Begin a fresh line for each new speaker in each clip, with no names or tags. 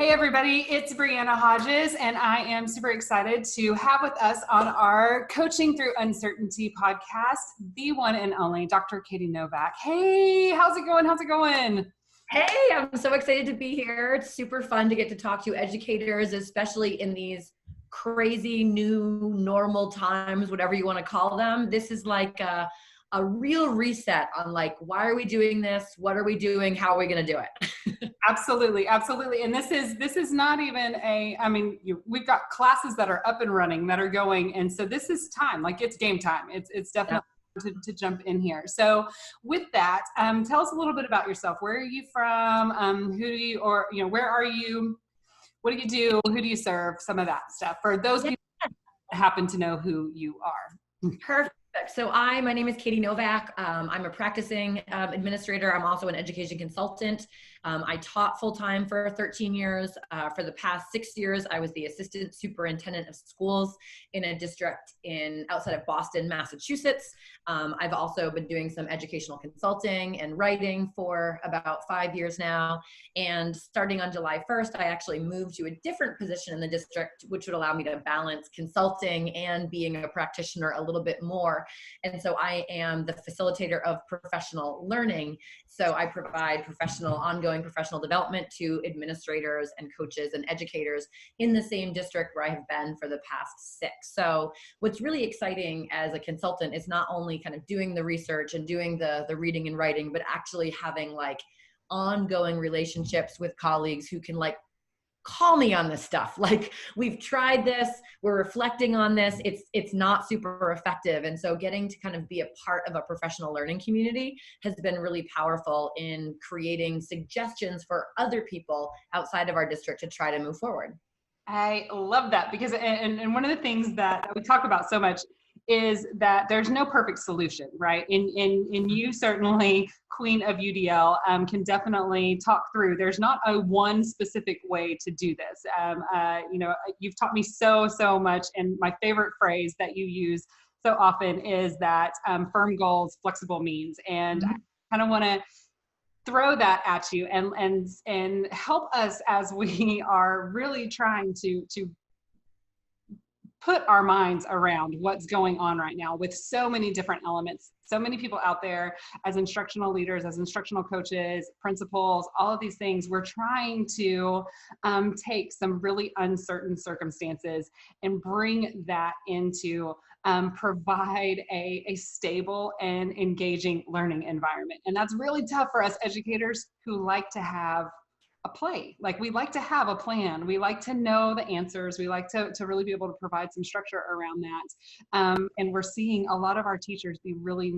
Hey everybody, it's Brianna Hodges, and I am super excited to have with us on our Coaching Through Uncertainty podcast, the one and only Dr. Katie Novak. Hey, how's it going? How's it going?
Hey, I'm so excited to be here. It's super fun to get to talk to educators, especially in these crazy new normal times, whatever you want to call them. This is like a real reset on like, why are we doing this? What are we doing? How are we going to do it?
Absolutely, absolutely. And this is not even we've got classes that are up and running that are going, and so this is time. Like it's game time. It's definitely to jump in here. So with that, tell us a little bit about yourself. Where are you from? Who do you, or where are you? What do you do? Who do you serve? Some of that stuff for those people that happen to know who you are.
Perfect. So my name is Katie Novak. I'm a practicing administrator. I'm also an education consultant. I taught full-time for 13 years. For the past 6 years, I was the assistant superintendent of schools in a district outside of Boston, Massachusetts. I've also been doing some educational consulting and writing for about 5 years now. And starting on July 1st, I actually moved to a different position in the district, which would allow me to balance consulting and being a practitioner a little bit more. And so I am the facilitator of professional learning. So I provide ongoing professional development to administrators and coaches and educators in the same district where I have been for the past 6. So what's really exciting as a consultant is not only kind of doing the research and doing the reading and writing, but actually having like ongoing relationships with colleagues who can like call me on this stuff. Like, we've tried this, we're reflecting on this, it's not super effective. And so getting to kind of be a part of a professional learning community has been really powerful in creating suggestions for other people outside of our district to try to move forward.
I love that because, and one of the things that we talk about so much is that there's no perfect solution, right? And you certainly, Queen of UDL, can definitely talk through. There's not a one specific way to do this. You've taught me so much, and my favorite phrase that you use so often is that firm goals, flexible means, and I kind of want to throw that at you and help us as we are really trying to put our minds around what's going on right now with so many different elements, so many people out there as instructional leaders, as instructional coaches, principals, all of these things. We're trying to take some really uncertain circumstances and bring that into provide a stable and engaging learning environment. And that's really tough for us educators who like to have a play. Like, we like to have a plan. We like to know the answers. We like to really be able to provide some structure around that. And we're seeing a lot of our teachers be really,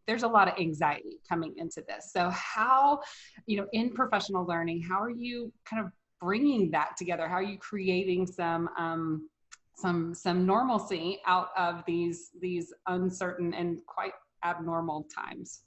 there's a lot of anxiety coming into this. So how, in professional learning, how are you kind of bringing that together? How are you creating some normalcy out of these uncertain and quite abnormal times?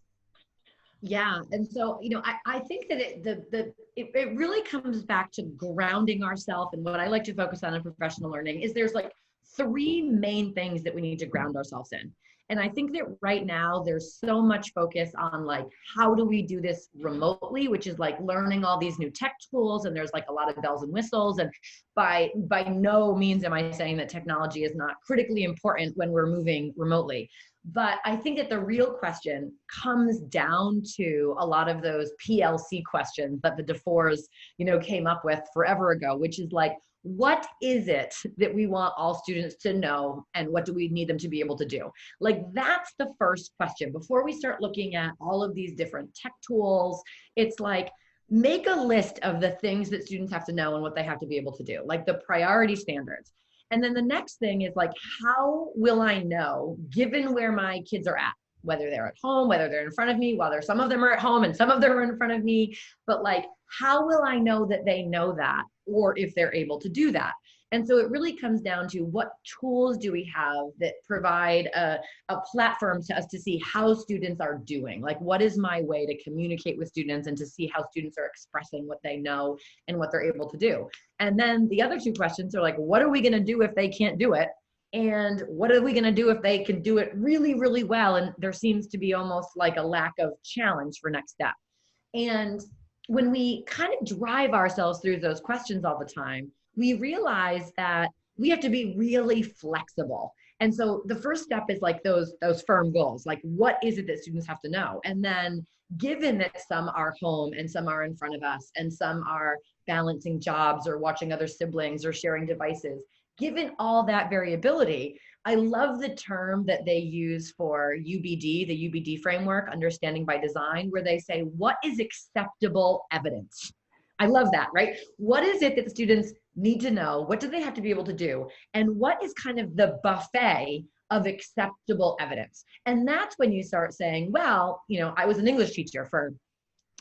Yeah. And so, I think that it really comes back to grounding ourselves. And what I like to focus on in professional learning is there's like 3 main things that we need to ground ourselves in. And I think that right now there's so much focus on like, how do we do this remotely, which is like learning all these new tech tools. And there's like a lot of bells and whistles. And by no means am I saying that technology is not critically important when we're moving remotely. But I think that the real question comes down to a lot of those PLC questions that the DeFores, came up with forever ago, which is like, what is it that we want all students to know, and what do we need them to be able to do? Like, that's the first question. Before we start looking at all of these different tech tools, it's like, make a list of the things that students have to know and what they have to be able to do, like the priority standards. And then the next thing is like, how will I know, given where my kids are at, whether they're at home, whether they're in front of me, whether some of them are at home and some of them are in front of me, but like, how will I know that they know that, or if they're able to do that? And so it really comes down to, what tools do we have that provide a platform to us to see how students are doing? Like, what is my way to communicate with students and to see how students are expressing what they know and what they're able to do? And then the other 2 questions are like, what are we going to do if they can't do it? And what are we going to do if they can do it really, really well? And there seems to be almost like a lack of challenge for next step. And when we kind of drive ourselves through those questions all the time, we realize that we have to be really flexible. And so the first step is like those firm goals, like what is it that students have to know? And then given that some are home and some are in front of us and some are balancing jobs or watching other siblings or sharing devices, given all that variability, I love the term that they use for UBD, the UBD framework, understanding by design, where they say, what is acceptable evidence? I love that, right? What is it that the students need to know? What do they have to be able to do? And what is kind of the buffet of acceptable evidence? And that's when you start saying, well, you know, I was an English teacher for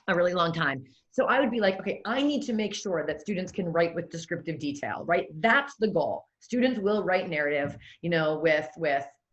a really long time. So I would be like, okay, I need to make sure that students can write with descriptive detail, right? That's the goal. Students will write narrative, you know, with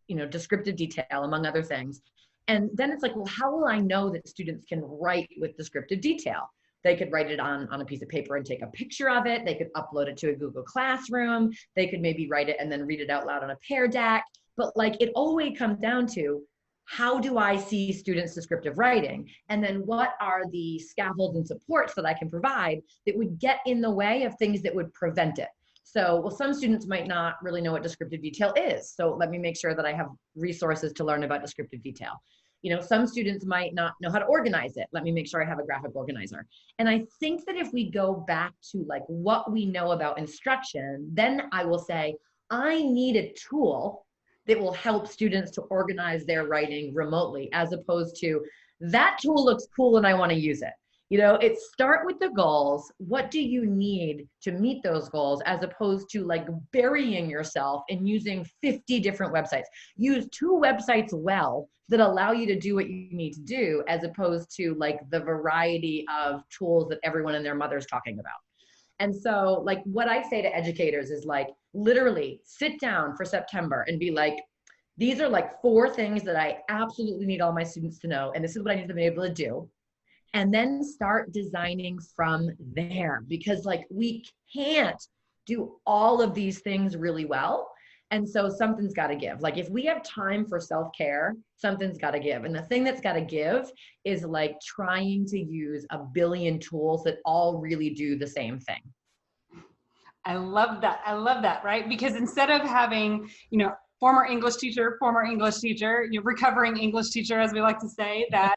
you know, descriptive detail, among other things. And then it's like, well, how will I know that students can write with descriptive detail? They could write it on a piece of paper and take a picture of it. They could upload it to a Google Classroom. They could maybe write it and then read it out loud on a Pear Deck. But like, it always comes down to, how do I see students' descriptive writing? And then what are the scaffolds and supports that I can provide that would get in the way of things that would prevent it? So, well, some students might not really know what descriptive detail is. So let me make sure that I have resources to learn about descriptive detail. You know, some students might not know how to organize it. Let me make sure I have a graphic organizer. And I think that if we go back to like what we know about instruction, then I will say, I need a tool that will help students to organize their writing remotely, as opposed to, that tool looks cool and I want to use it. You know, it's start with the goals. What do you need to meet those goals, as opposed to like burying yourself and using 50 different websites. Use 2 websites well that allow you to do what you need to do, as opposed to like the variety of tools that everyone and their mother's talking about. And so like what I say to educators is like, literally sit down for September and be like, these are like 4 things that I absolutely need all my students to know. And this is what I need them to be able to do. And then start designing from there, because like we can't do all of these things really well. And so something's got to give. Like if we have time for self-care, something's got to give. And the thing that's got to give is like trying to use a billion tools that all really do the same thing.
I love that. I love that, right? Because instead of having, you know, former English teacher, you know, recovering English teacher, as we like to say, that,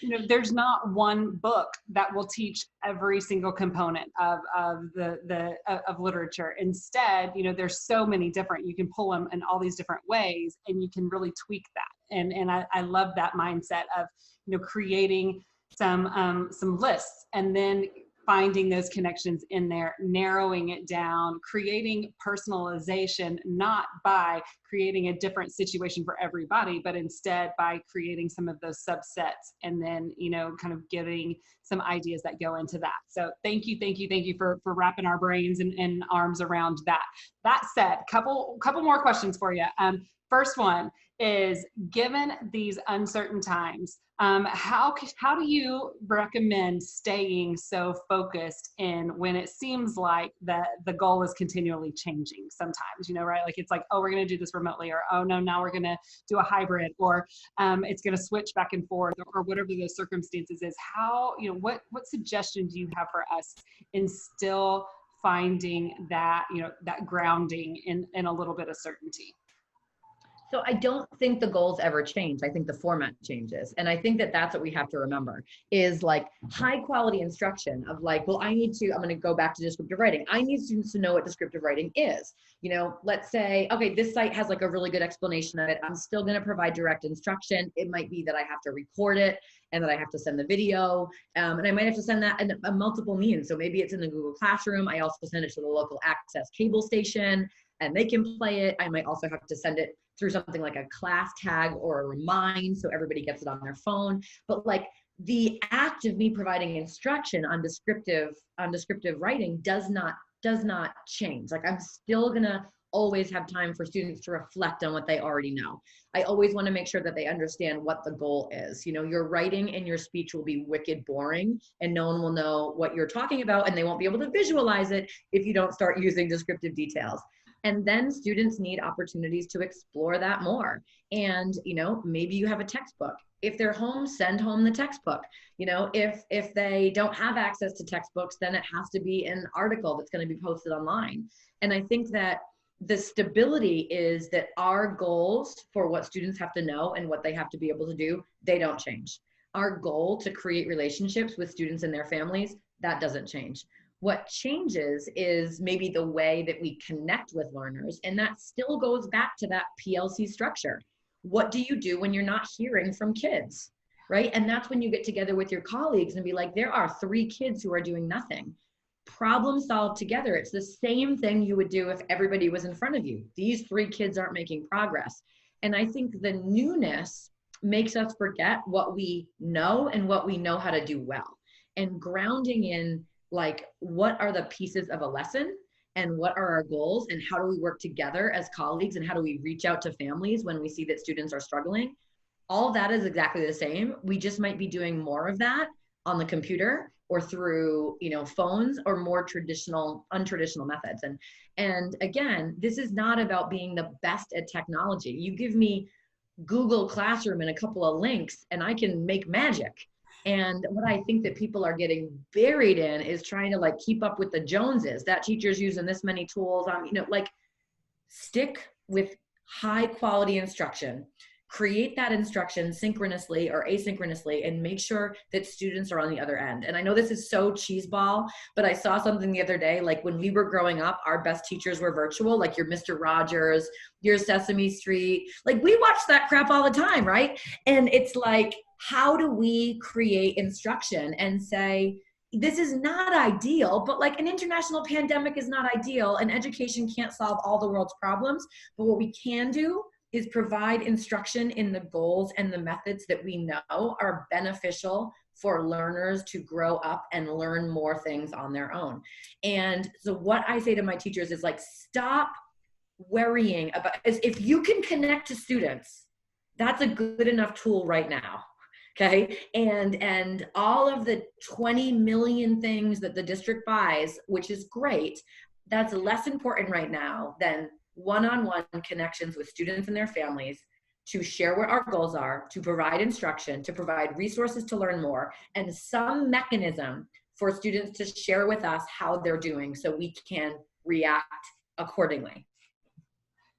you know, there's not one book that will teach every single component of literature. Instead, you know, there's so many different, you can pull them in all these different ways, and you can really tweak that. And I love that mindset of, you know, creating some lists and then finding those connections in there, narrowing it down, creating personalization, not by creating a different situation for everybody, but instead by creating some of those subsets, and then, you know, kind of giving some ideas that go into that. So thank you for wrapping our brains and arms around that. That said, couple more questions for you. First one is, given these uncertain times, how do you recommend staying so focused in when it seems like that the goal is continually changing sometimes, you know, right? Like it's like, oh, we're going to do this remotely, or, oh no, now we're going to do a hybrid, or it's going to switch back and forth, or whatever those circumstances is. How, you know, what suggestion do you have for us in still finding that, you know, that grounding in a little bit of certainty?
So I don't think the goals ever change. I think the format changes. And I think that that's what we have to remember, is like high quality instruction of like, well, I'm going to go back to descriptive writing. I need students to know what descriptive writing is. You know, let's say, okay, this site has like a really good explanation of it. I'm still going to provide direct instruction. It might be that I have to record it and that I have to send the video. And I might have to send that in a multiple means. So maybe it's in the Google Classroom. I also send it to the local access cable station and they can play it. I might also have to send it through something like a class tag or a remind, so everybody gets it on their phone. But like the act of me providing instruction on descriptive writing does not change. Like I'm still gonna always have time for students to reflect on what they already know. I always want to make sure that they understand what the goal is. You know, your writing and your speech will be wicked boring and no one will know what you're talking about, and they won't be able to visualize it if you don't start using descriptive details. And then students need opportunities to explore that more. And, you know, maybe you have a textbook If they're home, send home the textbook. You know, if they don't have access to textbooks, then it has to be an article that's going to be posted online. And I think that the stability is that our goals for what students have to know and what they have to be able to do, they don't change. Our goal to create relationships with students and their families, that doesn't change. What changes is maybe the way that we connect with learners, and that still goes back to that PLC structure. What do you do when you're not hearing from kids, right? And that's when you get together with your colleagues and be like, there are 3 kids who are doing nothing. Problem solved together. It's the same thing you would do if everybody was in front of you. These 3 kids aren't making progress. And I think the newness makes us forget what we know and what we know how to do well. And grounding in, like, what are the pieces of a lesson and what are our goals and how do we work together as colleagues and how do we reach out to families when we see that students are struggling? All that is exactly the same. We just might be doing more of that on the computer or through, you know, phones or more untraditional methods. And again, this is not about being the best at technology. You give me Google Classroom and a couple of links and I can make magic. And what I think that people are getting buried in is trying to, like, keep up with the Joneses. That teacher's using this many tools on, you know, like, stick with high quality instruction. Create that instruction synchronously or asynchronously and make sure that students are on the other end. And I know this is so cheeseball, but I saw something the other day, like when we were growing up, our best teachers were virtual, like your Mr. Rogers, your Sesame Street. Like, we watch that crap all the time, right? And it's like, how do we create instruction and say, this is not ideal, but like an international pandemic is not ideal and education can't solve all the world's problems. But what we can do is provide instruction in the goals and the methods that we know are beneficial for learners to grow up and learn more things on their own. And so what I say to my teachers is, like, stop worrying about, if you can connect to students, that's a good enough tool right now. Okay. And all of the 20 million things that the district buys, which is great, that's less important right now than one-on-one connections with students and their families to share what our goals are, to provide instruction, to provide resources to learn more, and some mechanism for students to share with us how they're doing so we can react accordingly.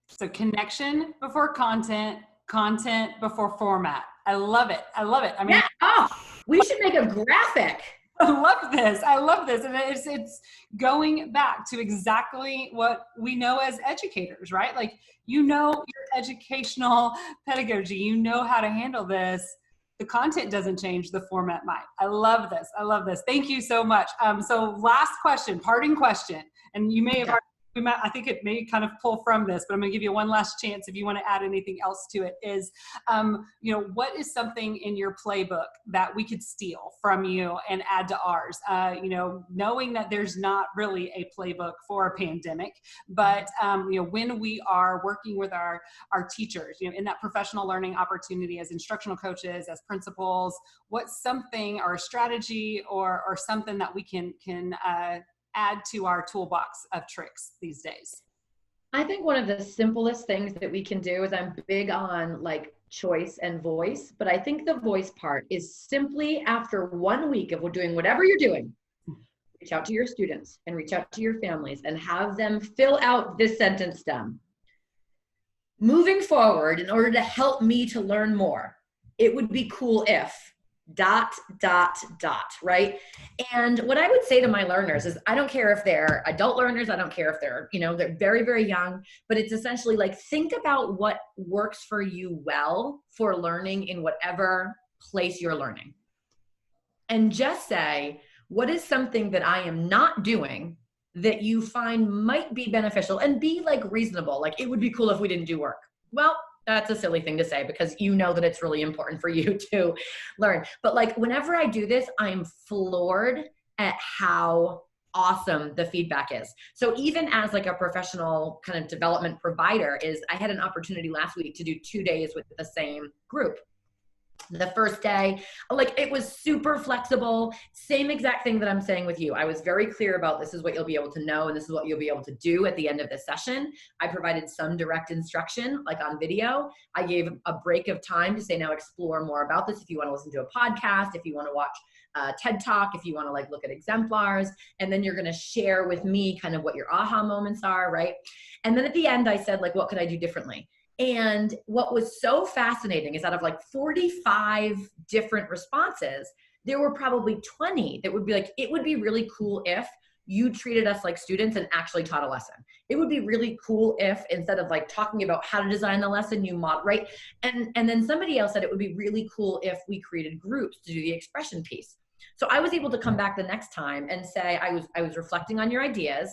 So connection before content, content before format. I love it. I love it. I mean,
yeah. Oh, we should make a graphic.
I love this. I love this. And it's going back to exactly what we know as educators, right? Like, you know, your educational pedagogy, you know how to handle this. The content doesn't change, the format might. I love this. I love this. Thank you so much. So last question, parting question, and you may have already, I think it may kind of pull from this, but I'm going to give you one last chance if you want to add anything else to it, is, you know, what is something in your playbook that we could steal from you and add to ours? You know, knowing that there's not really a playbook for a pandemic, but, you know, when we are working with our teachers, you know, in that professional learning opportunity as instructional coaches, as principals, what's something or a strategy or something that we can add to our toolbox of tricks these days?
I think one of the simplest things that we can do is, I'm big on, like, choice and voice, but I think the voice part is simply, after 1 week of doing whatever you're doing, reach out to your students and reach out to your families and have them fill out this sentence stem. Moving forward, in order to help me to learn more, it would be cool if ... right? And what I would say to my learners is, I don't care if they're adult learners, I don't care if they're, you know, they're very, very young, but it's essentially like, think about what works for you well for learning in whatever place you're learning. And just say, what is something that I am not doing that you find might be beneficial, and be, like, reasonable. Like, it would be cool if we didn't do work. Well, that's a silly thing to say because you know that it's really important for you to learn. But, like, whenever I do this, I'm floored at how awesome the feedback is. So even as, like, a professional kind of development provider, I had an opportunity last week to do 2 days with the same group. The first day, like, it was super flexible. Same exact thing that I'm saying with you. I was very clear about, this is what you'll be able to know and this is what you'll be able to do at the end of the session. I provided some direct instruction, like on video. I gave a break of time to say, now explore more about this. If you want to listen to a podcast, if you want to watch TED Talk, if you want to like look at exemplars, and then you're going to share with me kind of what your aha moments are, right? And then at the end, I said, like, what could I do differently? And what was so fascinating is out of like 45 different responses, there were probably 20 that would be like, it would be really cool if you treated us like students and actually taught a lesson. It would be really cool if, instead of like talking about how to design the lesson, you mod, right? And then somebody else said it would be really cool if we created groups to do the expression piece. So I was able to come back the next time and say, I was reflecting on your ideas.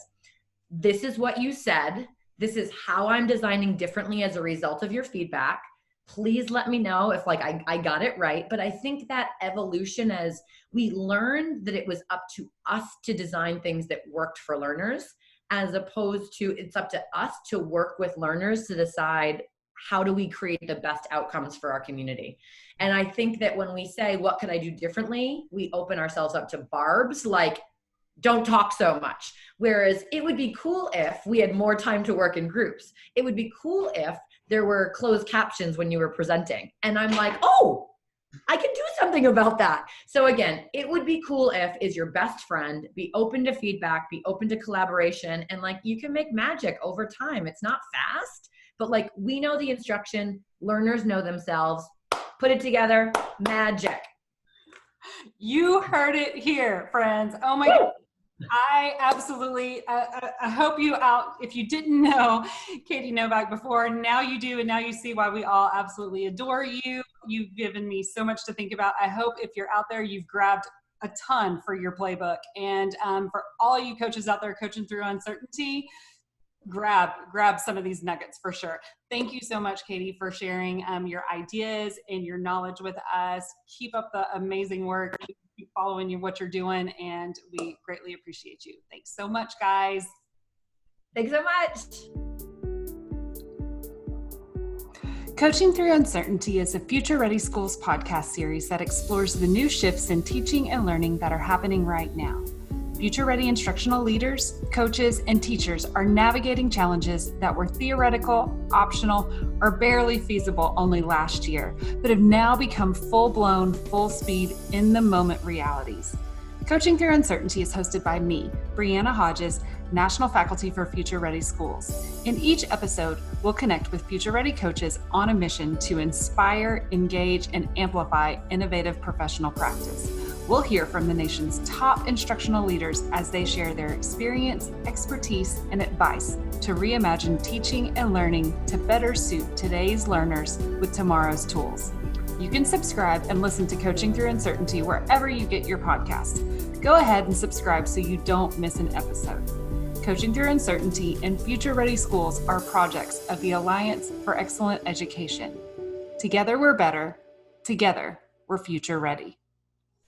This is what you said. This is how I'm designing differently as a result of your feedback. Please let me know if like I got it right. But I think that evolution, as we learned that it was up to us to design things that worked for learners, as opposed to it's up to us to work with learners to decide how do we create the best outcomes for our community. And I think that when we say, what could I do differently? We open ourselves up to barbs like, don't talk so much. Whereas it would be cool if we had more time to work in groups. It would be cool if there were closed captions when you were presenting. And I'm like, oh, I can do something about that. So again, it would be cool if is your best friend, be open to feedback, be open to collaboration. And like, you can make magic over time. It's not fast, but like, we know the instruction, learners know themselves, put it together, magic.
You heard it here, friends. Oh my God. I absolutely, I hope you out, if you didn't know Katie Novak before, now you do, and now you see why we all absolutely adore you. You've given me so much to think about. I hope if you're out there, you've grabbed a ton for your playbook. And for all you coaches out there coaching through uncertainty, grab some of these nuggets for sure. Thank you so much, Katie, for sharing your ideas and your knowledge with us. Keep up the amazing work. Keep following you, what you're doing, and we greatly appreciate you. Thanks so much, guys.
Thanks so much.
Coaching Through Uncertainty is a Future Ready Schools podcast series that explores the new shifts in teaching and learning that are happening right now. Future Ready instructional leaders, coaches, and teachers are navigating challenges that were theoretical, optional, or barely feasible only last year, but have now become full-blown, full-speed, in-the-moment realities. Coaching Through Uncertainty is hosted by me, Brianna Hodges, National Faculty for Future Ready Schools. In each episode, we'll connect with Future Ready coaches on a mission to inspire, engage, and amplify innovative professional practice. We'll hear from the nation's top instructional leaders as they share their experience, expertise, and advice to reimagine teaching and learning to better suit today's learners with tomorrow's tools. You can subscribe and listen to Coaching Through Uncertainty wherever you get your podcasts. Go ahead and subscribe so you don't miss an episode. Coaching Through Uncertainty and Future Ready Schools are projects of the Alliance for Excellent Education. Together we're better. Together we're future ready.